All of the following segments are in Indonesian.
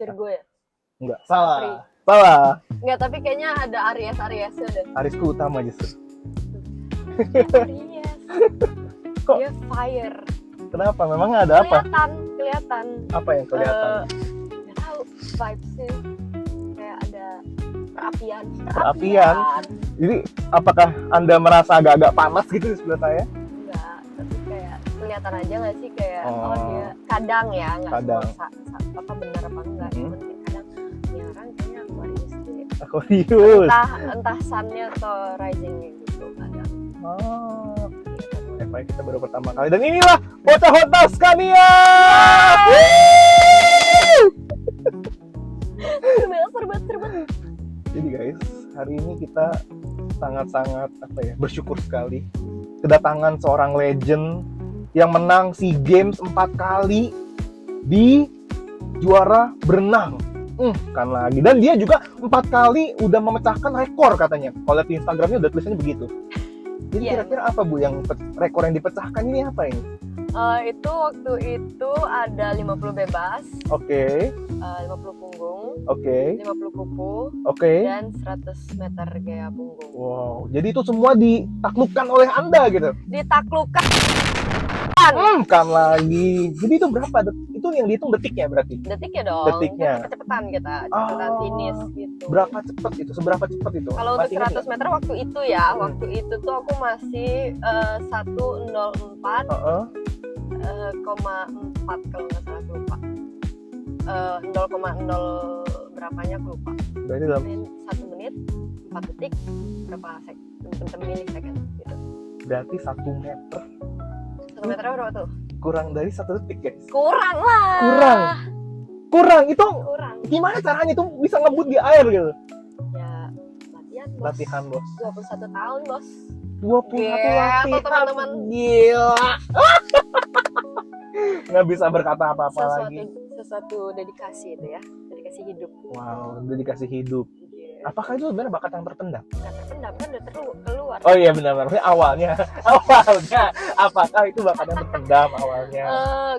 Virgo ya? Enggak, salah. Salah. Enggak, tapi kayaknya ada Aries-Ariesnya deh. Arisku utama justru. Aries. Kok? Dia fire. Kenapa? Memang ada apa? Kelihatan. Apa yang kelihatan? Nggak tahu vibes-nya. Kayak ada perapian. Jadi apakah Anda merasa agak-agak panas gitu di sebelah saya? Enggak, tapi kayak kelihatan aja nggak sih kayak Oh. dia kadang ya nggak Kadang. apa benar apa enggak, cuman kayak kadang ya orang kayaknya Aquarius deh. Aquarius. Entah sun-nya atau rising-nya gitu kadang. Oh. FYI kita baru pertama kali dan inilah bocah hotas Scania. Serbat. Jadi guys, hari ini kita sangat-sangat bersyukur sekali kedatangan seorang legend yang menang SEA Games 4 kali di juara berenang. Kan lagi. Dan dia juga 4 kali udah memecahkan rekor katanya. Kalau lihat di Instagramnya udah tulisannya begitu. Jadi kira-kira apa Bu yang rekor yang dipecahkan ini apa ini? Itu waktu itu ada 50 bebas, Oke. 50 punggung, Oke. 50 kuku, Oke. dan 100 meter gaya punggung. Wow. Jadi itu semua ditaklukkan oleh Anda gitu. Ditaklukkan. Kan lagi. Jadi itu berapa? Itu yang dihitung detiknya berarti. Detiknya dong. Detiknya. Kan cepet-cepetan kita, cepetan finish gitu. Berapa cepet itu? Seberapa cepet itu? Kalau untuk Masih ingat 100 meter waktu itu ya, waktu itu tuh aku masih 104,4 kalau nggak salah, aku lupa. 0,0 berapanya aku lupa. Berarti dalam 1 menit 4 detik berapa milisecond gitu. berarti 1 meter 1 meter berapa tuh? kurang dari 1 detik guys. Kurang lah. Kurang itu Kurang. gimana caranya itu bisa ngebut di air gitu? Ya latihan bos. 21 tahun bos. 21 Gila, latihan teman-teman. gila. Nggak bisa berkata apa-apa lagi. Sesuatu dedikasi itu ya, dedikasi hidup. Wow, dedikasi hidup. Apakah itu sebenarnya bakat yang terpendam? Nggak terpendam kan udah keluar. Oh iya benar-benar. Awalnya apakah itu bakat yang terpendam awalnya?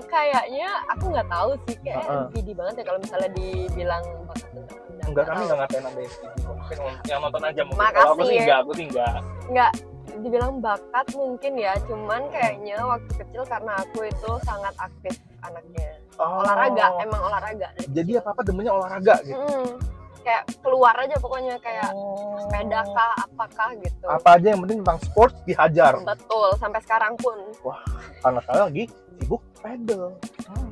Kayaknya aku nggak tahu sih, kayak NPD banget ya kalau misalnya dibilang bakat yang terpendam. Enggak, kami nggak ngatain Anda NPD kok. Mungkin yang nonton aja mungkin. Makasih. Kalau aku sih enggak. Nggak dibilang bakat mungkin ya, cuman kayaknya waktu kecil karena aku itu sangat aktif anaknya. Olahraga, emang olahraga. Jadi apa-apa demennya olahraga gitu. Kayak keluar aja pokoknya, kayak sepeda kah, apakah gitu. Apa aja yang penting tentang sport dihajar. Betul, sampai sekarang pun. Wah, karena saya lagi sibuk pedal.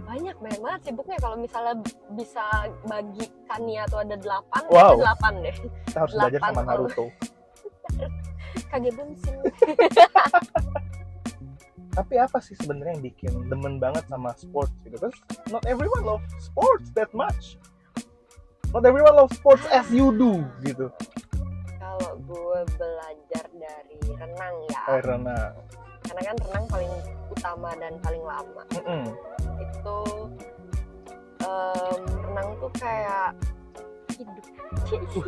Banyak banget sibuknya. Kalau misalnya bisa bagi Kania tuh ada 8, Wow. 8 deh. Kita harus belajar sama Naruto. Kage Bunshin. Tapi apa sih sebenarnya yang bikin demen banget sama sports gitu? Because not everyone love sports that much. Not everyone love sports as you do gitu. Kalau gue belajar dari renang ya. Renang. Karena kan renang paling utama dan paling lama. Itu renang tuh kayak hidup.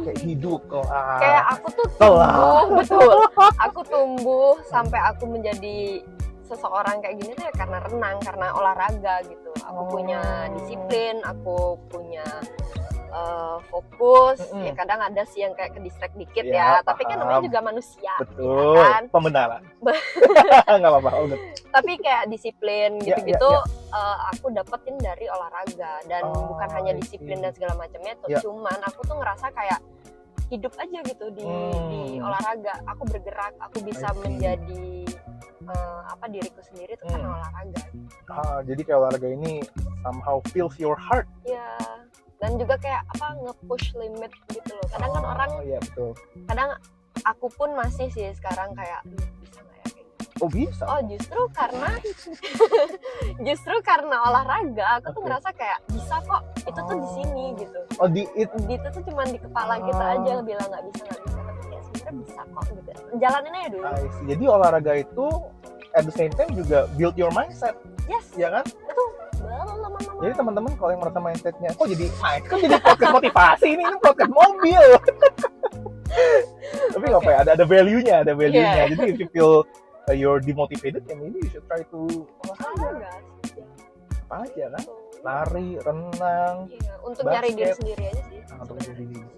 Kayak hidup kok. Kayak aku tuh tumbuh, betul. Aku tumbuh sampai aku menjadi seseorang kayak gini tuh ya karena renang, karena olahraga gitu. Aku punya disiplin, aku punya fokus. Ya kadang ada sih yang kayak ke distract dikit ya, tapi kan namanya juga manusia. Betul. Ya kan? Pembenaran. Nggak apa-apa. Tapi kayak disiplin gitu-gitu aku dapetin dari olahraga, dan bukan hanya disiplin dan segala macamnya, cuman aku tuh ngerasa kayak hidup aja gitu di olahraga. Aku bergerak, aku bisa menjadi diriku sendiri tuh karena olahraga. Jadi kayak olahraga ini somehow fills your heart. Ya. Dan juga kayak nge-push limit gitu loh. Kadang kan orang, betul. Kadang aku pun masih sih sekarang kayak bisa nggak ya kayak gitu. Oh bisa? Oh justru karena olahraga aku tuh ngerasa kayak bisa kok, itu tuh di sini gitu. Oh itu tuh cuma di kepala kita aja bilang nggak bisa, tapi kayak sebenarnya bisa kok gitu. Jalanin aja dulu. Jadi olahraga itu at the same time juga build your mindset. Yes. Ya kan? Betul. Jadi teman-teman kalau yang merasa mindsetnya kok jadi podcast motivasi ini podcast mobil. Tapi nggak apa ya, ada value-nya. Jadi if you feel you're demotivated, ya maybe you should try to olahraga. Apa aja kan? lari, renang, Iya, untuk basket. nyari diri sendiri aja sih. Untuk diri diri.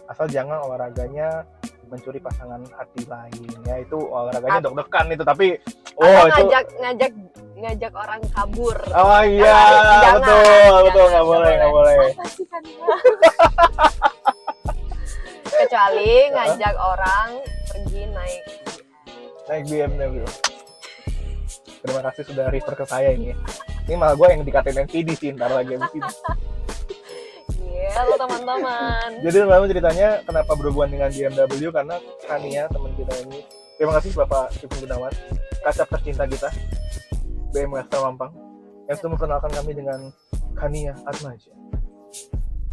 Asal jangan olahraganya mencuri pasangan hati lain. Ya itu olahraganya deg-degan itu, tapi itu ngajak orang kabur. Oh iya, betul, nggak boleh. Apa sih kan? Kecuali ngajak orang pergi naik BMW. Terima kasih sudah refer ke saya ini. Ini malah gue yang dikatain NPD sih ntar lagi abis ini. Halo teman-teman. Jadi memang ceritanya kenapa berhubungan dengan BMW karena Kania teman kita ini. Terima kasih Bapak Ipung Gunawan, kaca tercinta kita BMW Astra Mampang yang sudah memperkenalkan kami dengan Kania Atmaja.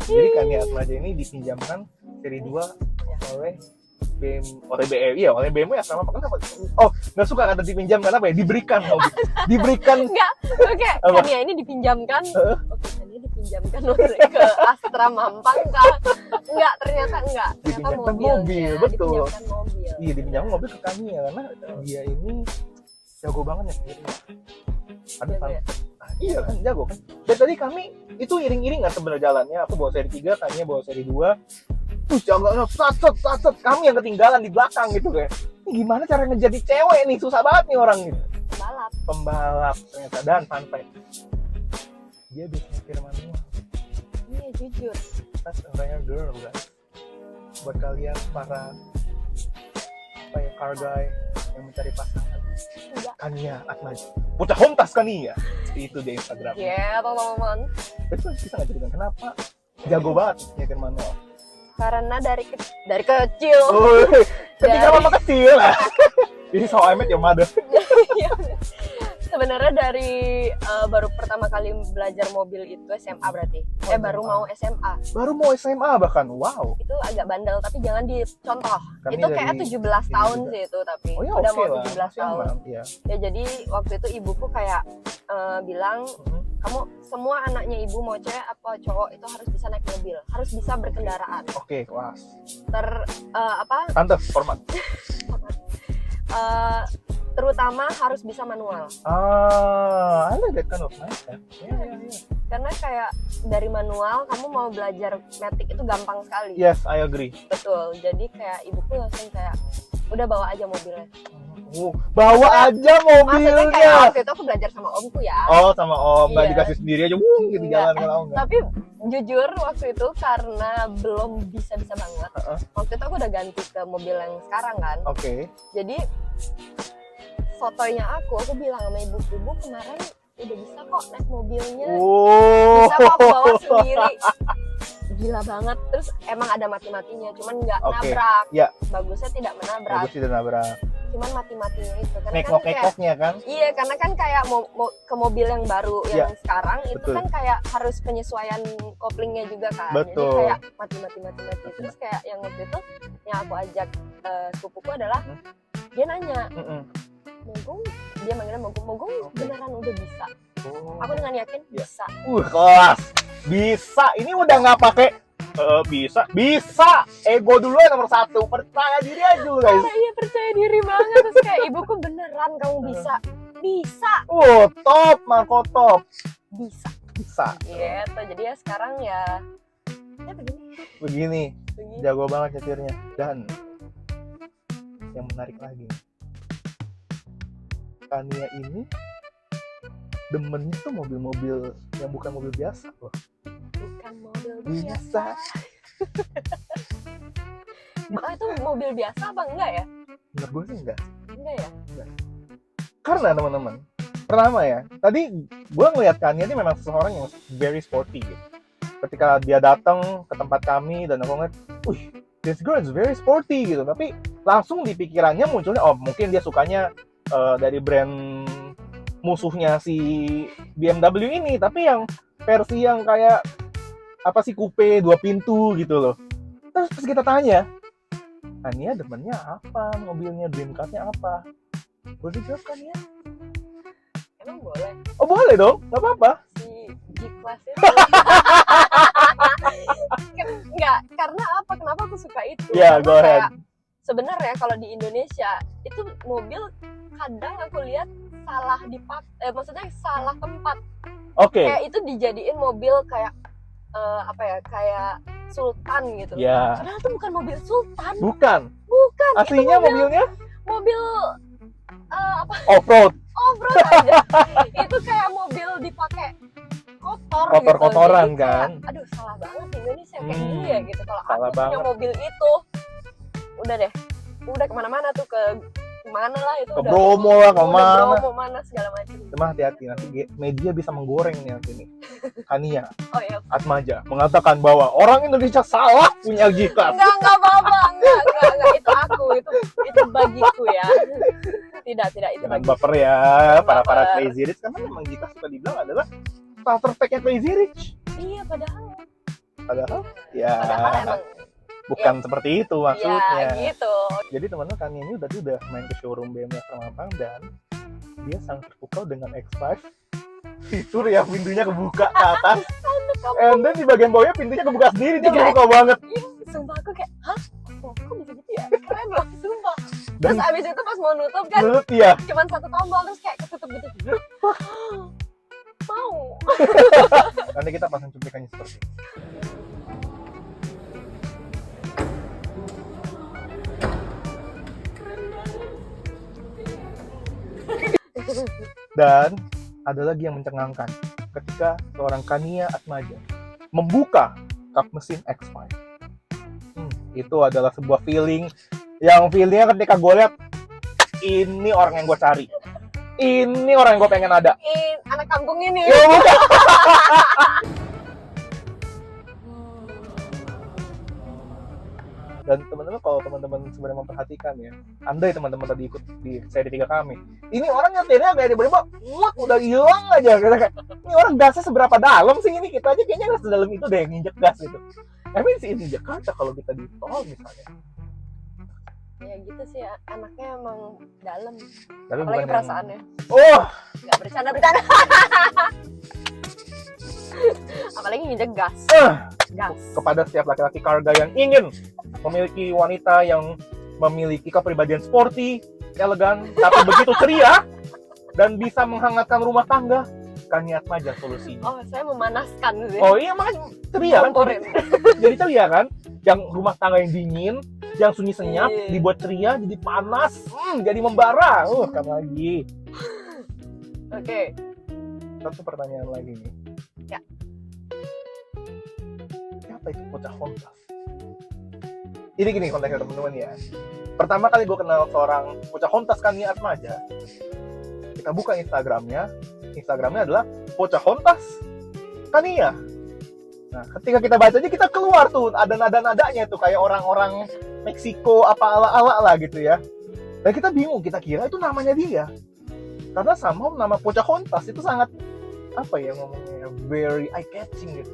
Jadi Kania Atmaja ini dipinjamkan seri 2 oleh oleh BMW Astra Mampang. Nggak suka kata dipinjamkan, apa ya? Diberikan. Oke, Kania ini dipinjamkan. Kania dipinjamkan ke Astra Mampang kah? Enggak, ternyata enggak. Dipinjamkan mobil, betul. Dipinjamkan mobil. Iya, dipinjamkan mobil ke Kania karena dia ini jago banget ya sebenarnya. Iya kan, jago kan. Dan tadi kami itu iring-iringan sebenarnya jalannya. Aku bawa seri 3, Kania bawa seri 2. Jago, sat, kami yang ketinggalan di belakang gitu kayak. Ini gimana cara ngejadi cewek nih, susah banget nih orang gitu. Pembalap ternyata. Dan fun fact, dia bisa nyetir manual. Iya, jujur. That's a rare girl, guys. Buat kalian para car guy yang mencari pasangan, Kania Atmaja, bocah hontas Kania, itu di Instagram. Iya, teman-teman. Itu bisa nggak cerita kenapa jago banget nyetir manual? Karena dari kecil. Ketika mama kecil lah. Ini so I met your mother. Sebenarnya dari baru pertama kali belajar mobil itu SMA berarti. Baru mau SMA. Baru mau SMA bahkan. Wow. Itu agak bandel tapi jangan dicontoh. Kami itu kayak 17 tahun sih itu tapi. Udah mau 17 tahun. Ya. Ya jadi waktu itu ibuku kayak bilang, kamu semua anaknya ibu mau cewek apa cowok itu harus bisa naik mobil, harus bisa berkendaraan. Oke, kelas. Tante format. Terutama harus bisa manual. I like that kind of mindset. Yeah. Karena kayak dari manual kamu mau belajar matic itu gampang sekali. Yes, I agree. Betul. Jadi kayak ibuku langsung kayak udah bawa aja mobilnya. Bawa aja mobilnya. Maksudnya kayak waktu itu aku belajar sama omku ya. Oh, sama om. Nggak dikasih sendiri aja. Gitu jalan kalau enggak. Tapi jujur waktu itu karena belum bisa banget. Waktu itu aku udah ganti ke mobil yang sekarang kan. Oke. Jadi fotonya aku bilang sama ibu kemarin udah bisa kok naik mobilnya. Bisa kok aku bawa sendiri. Gila banget. Terus emang ada mati-matinya, cuman nggak nabrak. Ya. Bagusnya tidak menabrak. Bagus tidak nabrak. Cuman mati-matinya itu karena nekok-nekoknya kan? Iya, karena kan kayak ke mobil yang baru yang sekarang itu betul. Kan kayak harus penyesuaian koplingnya juga kan. Betul. Jadi kayak mati. Terus kayak yang waktu itu yang aku ajak sepupuku adalah dia nanya, Mogong, dia manggilnya Mogong beneran udah bisa. Aku dengan yakin bisa. Kelas. Bisa. Ini udah nggak pakai bisa. Ego dulu ya nomor 1. Percaya diri aja lu guys. Iya, percaya diri banget. Terus kayak ibuku beneran kamu bisa. Top, Marco top. Bisa. Gitu. Jadi ya sekarang ya begini. Jago banget nyetirnya. Dan yang menarik lagi, Kania ini demennya tuh mobil-mobil yang bukan mobil biasa loh. Bukan mobil biasa. Itu mobil biasa apa enggak ya? Menurut gue sih enggak ya? Enggak. Karena teman-teman, pertama ya, tadi gue ngeliat Kania ini memang seseorang yang very sporty gitu. Ketika dia datang ke tempat kami dan aku ngeliat, this girl is very sporty gitu. Tapi langsung di pikirannya munculnya, mungkin dia sukanya dari brand musuhnya si BMW ini, tapi yang versi yang kayak coupe 2 pintu gitu loh. Terus pas kita tanya, Kania demennya apa, mobilnya, dream car-nya apa? Boleh dijawab Kania? Emang boleh? Oh boleh dong, nggak apa-apa. Si G-Class itu enggak, karena apa? Kenapa aku suka itu? Ya, go ahead. Sebenarnya kalau di Indonesia itu mobil kadang aku lihat salah maksudnya salah tempat. Oke. Kayak itu dijadiin mobil kayak apa ya, kayak sultan gitu. Ya. Padahal itu bukan mobil sultan. Bukan. Aslinya mobilnya mobil apa? Off-road aja. Itu kayak mobil dipakai kotor-kotoran gitu. kan. Kayak, aduh salah banget Indonesia kayak gini ya gitu. Kalau aku punya banget. mobil itu, udah kemana-mana tuh, ke mana lah itu, ke Bromo lah, kemana Bromo mana segala macam. Cuma hati-hati, nanti media bisa menggoreng nih nanti nih. Kania Atmaja mengatakan bahwa orang Indonesia salah punya G-Class. Enggak apa-apa, enggak, itu aku, itu bagiku ya. Tidak itu jangan bagiku. baper ya para Crazy Rich, karena memang G-Class suka dibilang adalah starter pack-nya Crazy Rich. Iya, padahal ya emang bukan seperti itu maksudnya. Ya gitu. Jadi teman-teman, Kania ini tadi udah main ke showroom BMW Mampang dan dia sangat terpukau dengan X5 fitur yang pintunya kebuka ke atas. And then di bagian bawahnya pintunya kebuka sendiri, dia kebuka banget. Iya, sumpah aku kayak, hah? Kok bisa gitu ya? Keren loh, sumpah. Terus abis itu pas mau nutup kan, cuman satu tombol terus kayak ketutup gitu. Mau. Nanti kita pasang cuplikannya seperti ini. Dan ada lagi yang mencengangkan ketika seorang Kania Atmaja membuka kap mesin X5. Itu adalah sebuah feelingnya ketika gue lihat, ini orang yang gue cari, ini orang yang gue pengen ada. Anak kampung ini. Ya, bukan. Dan teman-teman, kalau teman-teman sebenarnya memperhatikan ya, andai teman-teman tadi ikut di seri 3 kami, ini orang nyetirnya kayak tiba-tiba udah hilang aja. Kayak, ini orang gasnya seberapa dalam sih ini? Kita aja kayaknya gas sedalam itu deh yang nginjek gas gitu. Sih di Jakarta kalau kita di tol misalnya. Ya gitu sih, anaknya emang dalam. Tapi apalagi perasaannya. Nggak bercanda. Apalagi nginjek gas. Kepada setiap laki-laki karga yang ingin memiliki wanita yang memiliki kepribadian sporty, elegan, tapi begitu ceria dan bisa menghangatkan rumah tangga, Kania Atmaja solusinya. Saya memanaskan sih. Iya, makanya ceria kan. Jadi ceria kan, yang rumah tangga yang dingin, yang sunyi senyap, dibuat ceria jadi panas, jadi membara. Kan lagi. Oke. Satu pertanyaan lagi nih. Ya. Siapa itu Pocahontas? Ini gini konteksnya teman-teman ya. Pertama kali gue kenal seorang Pocahontas Kania Atmaja, kita buka Instagramnya adalah Pocahontas Kania. Nah, ketika kita bacanya, kita keluar tuh ada nada-nadanya tuh kayak orang-orang Meksiko apa ala-ala lah gitu ya. Dan kita bingung, kita kira itu namanya dia. Karena somehow nama Pocahontas itu sangat ngomongnya very eye catching gitu.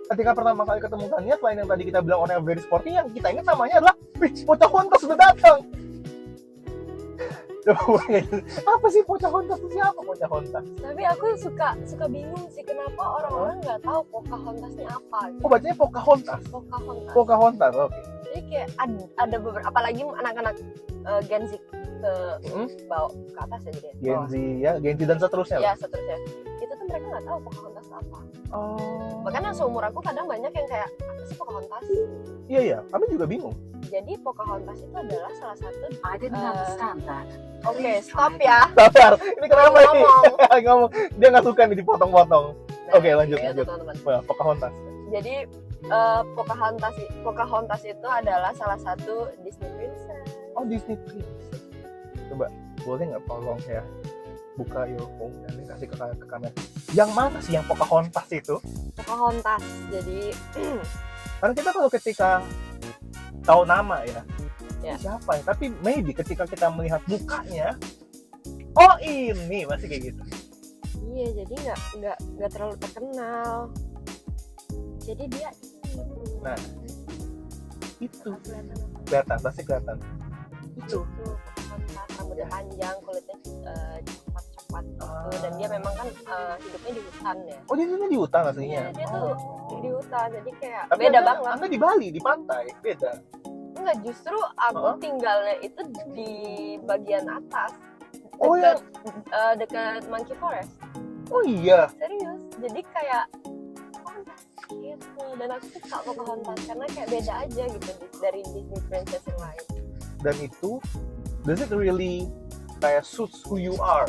Ketika pertama kali ketemu Kania, selain yang tadi kita bilang orang yang very sporty, yang kita ingat namanya adalah Pocahontas sudah datang. Apa sih Pocahontas itu? Siapa Pocahontas? Tapi aku suka bingung sih, kenapa orang-orang nggak tahu Pocahontasnya apa. Bacanya Pocahontas. Pocahontas, oke. Jadi kayak ada beberapa, apalagi anak-anak Gen Z ke bawah ke atas ya, jadi Gen Z dan seterusnya. Ya, seterusnya. Itu tuh mereka nggak tahu Pocahontas apa. Bahkan yang seumur aku kadang banyak yang kayak, apa sih Pocahontas? Iya, kami juga bingung. Jadi Pocahontas itu adalah salah satu. I didn't understand that. Oke, stop ya. Sabar. Ini kenapa ini? Ngomong. Dia nggak suka nih dipotong-potong. Oke, lanjut. Teman-teman. Pocahontas. Jadi Pocahontas itu adalah salah satu Disney princess. Disney princess. Coba, boleh nggak tolong ya buka your phone dan dikasih ke kamera. Yang mana sih yang Pocahontas itu? Pocahontas. Jadi karena kita kalau ketika tahu nama ya siapa ya, tapi maybe ketika kita melihat mukanya, ini masih kayak gitu. Iya, jadi nggak terlalu terkenal. Jadi dia nah itu kelihatan, pasti kelihatan itu rambutnya panjang, kulitnya coklat gitu, dan dia memang kan hidupnya di hutan ya. Dia hidupnya di hutan aslinya. Dia tuh di hutan, jadi kayak tapi beda banget. Anda di Bali, di pantai, beda. Enggak, justru aku tinggalnya itu di bagian atas, dekat Monkey Forest. Oh iya. Serius? jadi kayak Pocahontas gitu. Dan aku suka Pocahontas karena kayak beda aja gitu dari Disney princess yang lain. Dan itu does it really kayak suits who you are?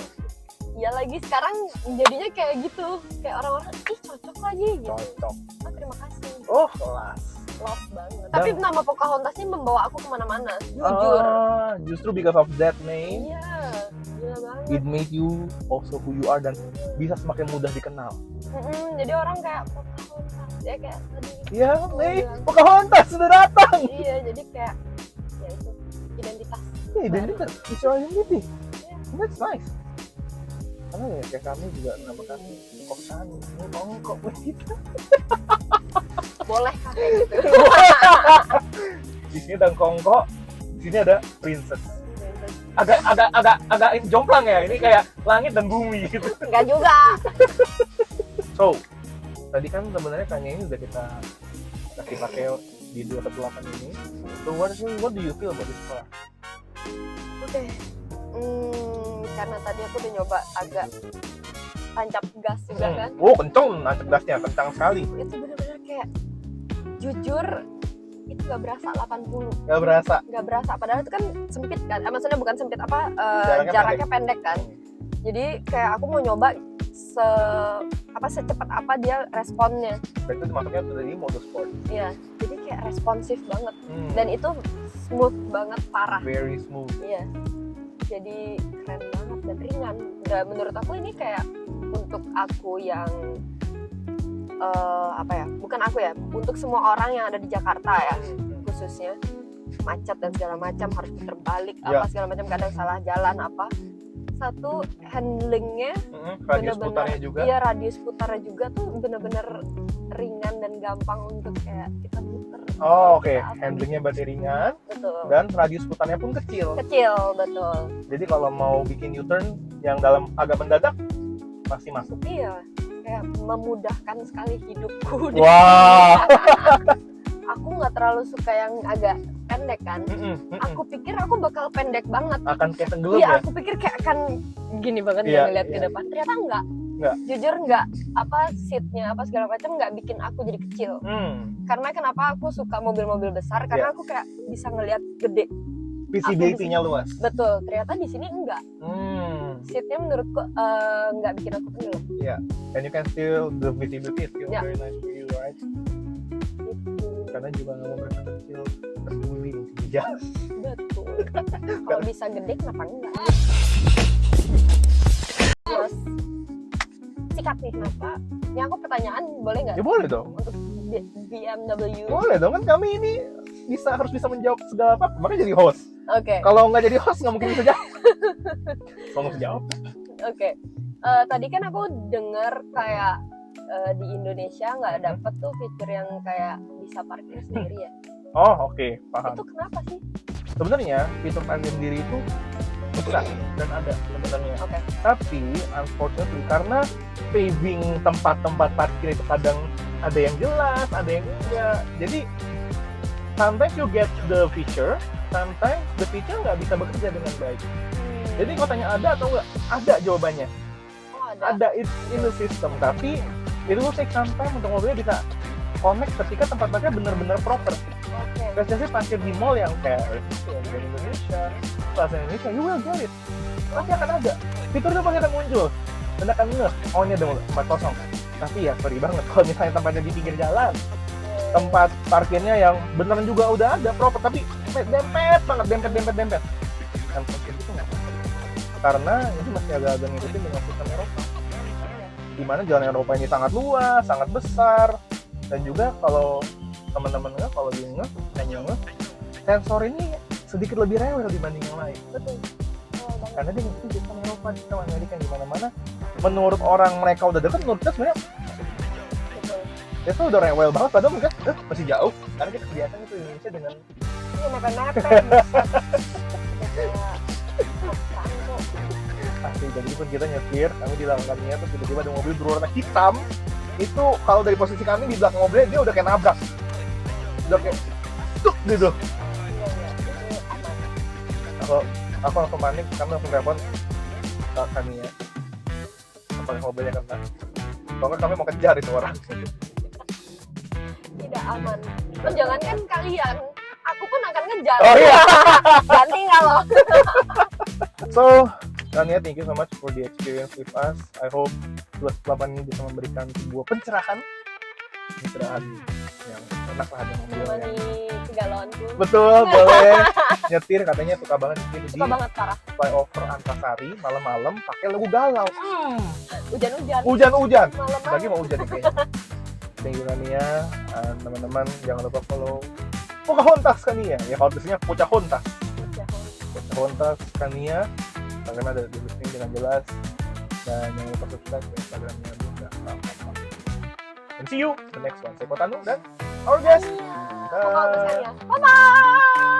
Ya lagi sekarang jadinya kayak gitu, kayak orang-orang ih cocok lagi gitu. Cocok. Oh terima kasih. Oh kelas. Love banget. Tapi nama Pocahontas ini membawa aku kemana-mana, jujur. Justru because of that name. Iya, gila banget. It made you also who you are dan bisa semakin mudah dikenal. Jadi orang kayak Pocahontas, ya kayak tadi. Iya, nih Pocahontas sudah datang. Iya, jadi kayak ya itu identitas. Iya, identitas, it's your identity. Yeah. That's nice. Karena ya kayak kami juga nama kami Koksani, Kongkok begitu. Boleh kan kayak gitu. Di sini ada Kongkok, di sini ada princess. Agak jomplang ya, ini kayak langit dan bumi gitu. Enggak juga. So, tadi kan sebenarnya kayaknya ini udah kita kasih pakai di 218 ini. So what do you feel about this car? Oke. Karena tadi aku udah nyoba agak tancap gas juga kan. Oh, kenceng tancap gasnya, kencang sekali. Itu benar-benar kayak jujur itu gak berasa 80. Gak berasa. Padahal itu kan sempit kan. Maksudnya bukan sempit apa Jaraknya pendek kan. Jadi kayak aku mau nyoba secepat apa dia responnya. Berarti itu masuknya sudah di mode sport. Iya. Jadi kayak responsif banget. Dan itu smooth banget, parah. Very smooth. Iya. Jadi keren banget dan ringan. Dan menurut aku ini kayak untuk aku yang bukan aku ya, untuk semua orang yang ada di Jakarta ya, khususnya macet dan segala macam, harus puter balik apa segala macam, kadang salah jalan apa. Satu, handlingnya radius putarnya juga. Iya, radius putarnya juga tuh bener-bener ringan dan gampang untuk kayak kita puter. Oh oke. Handlingnya berarti ringan. Betul. Dan radius putarnya pun kecil. Betul. Jadi kalau mau bikin U-turn yang dalam agak mendadak pasti masuk. Iya, kayak memudahkan sekali hidupku. Wow. Aku nggak terlalu suka yang agak pendek kan. Aku pikir aku bakal pendek banget. Akan kayak tenggelam ya? Iya, ya? aku pikir kayak akan gini banget ngeliat ke depan. Ternyata enggak. Jujur enggak. Seatnya apa segala macam nggak bikin aku jadi kecil. Karena kenapa aku suka mobil-mobil besar? Karena aku kayak bisa ngeliat gede. Visibility-nya luas. Betul. Ternyata di sini enggak. Seatnya menurutku nggak bikin aku tenggelam. Yeah, and you can still the visibility is still very nice for you, right? Karena juga nggak mau merasa kecil, peduli di jalan. Betul. Kalau bisa gede kenapa enggak? Terus sikat nih kenapa? Ini aku pertanyaan boleh nggak? Ya boleh dong. Untuk BMW. Boleh dong, kan kami ini harus bisa menjawab segala apa, makanya jadi host. Oke. Kalau nggak jadi host nggak mungkin bisa jawab. Kalau nggak bisa jawab. Oke. Tadi kan aku dengar kayak di Indonesia nggak dapet tuh fitur yang kayak bisa parkir sendiri ya. Oh oke, paham. Itu kenapa sih? Sebenarnya fitur parkir sendiri itu bisa dan ada sebenarnya. Tapi unfortunately karena paving tempat-tempat parkir itu kadang ada yang jelas, ada yang enggak. Jadi sometimes you get the feature, sometimes the feature nggak bisa bekerja dengan baik. Jadi kalau tanya ada atau enggak, ada jawabannya. Ada it's in the system, tapi it will take some time untuk mobilnya bisa connect ketika tempat parkirnya benar-benar proper. Biasanya parkir di mall yang kayak di Indonesia, Plaza Indonesia, you will get it. Pasti akan ada. Fiturnya pasti akan muncul. Dan akan ngeh, oh ini ada tempat kosong. Tapi ya sorry banget, kalau misalnya tempatnya di pinggir jalan, tempat parkirnya yang beneran juga udah ada proper, tapi dempet banget, dempet. Dan parkir itu nggak apa-apa. Karena ini masih agak-agak ngikutin dengan sistem Eropa. Di mana jalan Eropa ini sangat luas, sangat besar, dan juga kalau teman-teman kalau sensor ini sedikit lebih rewel dibanding yang lain. Betul. Karena dia ngerti sistem Eropa, sistem Amerika di mana-mana. Menurut orang mereka udah deket, menurut kita sebenarnya dia tuh udah rewel banget, padahal mereka masih jauh. Karena kita kebiasaan itu Indonesia dengan mepet-mepet. Pasti, jadi pun kita nyetir, kami di belakangnya tuh tiba-tiba ada mobil berwarna hitam. Itu kalau dari posisi kami di belakang mobilnya dia udah kayak nabrak, udah kayak tuk gitu. Aku langsung panik, kami langsung telepon kami ya, apalagi mobilnya kena. Kalau nggak kami mau kejar itu orang. Tidak aman. Jangankan kalian, aku pun akan ngejar. Oh iya. Ganti nggak lo? So, Tania, thank you so much for the experience with us. I hope 2008 ini bisa memberikan sebuah pencerahan yang enak lah dengan mobil yang Menemani kegalauanku. betul. Boleh nyetir, katanya suka banget nyetir di Suka banget parah. flyover Antasari malam-malam pakai lagu galau. Hujan-hujan. Hujan-hujan. Malam-malam. Lagi mau hujan nih kayaknya. Thank you Kania. Teman-teman jangan lupa follow Pocahontas Kania. Ya kalau tulisnya Pocahontas. Pocahontas Kania. Karena ada di listing dengan jelas. Dan jangan lupa subscribe ke Instagramnya Bunda. And see you the next one. Saya Kotanu dan our guest. Bye. Bye-bye.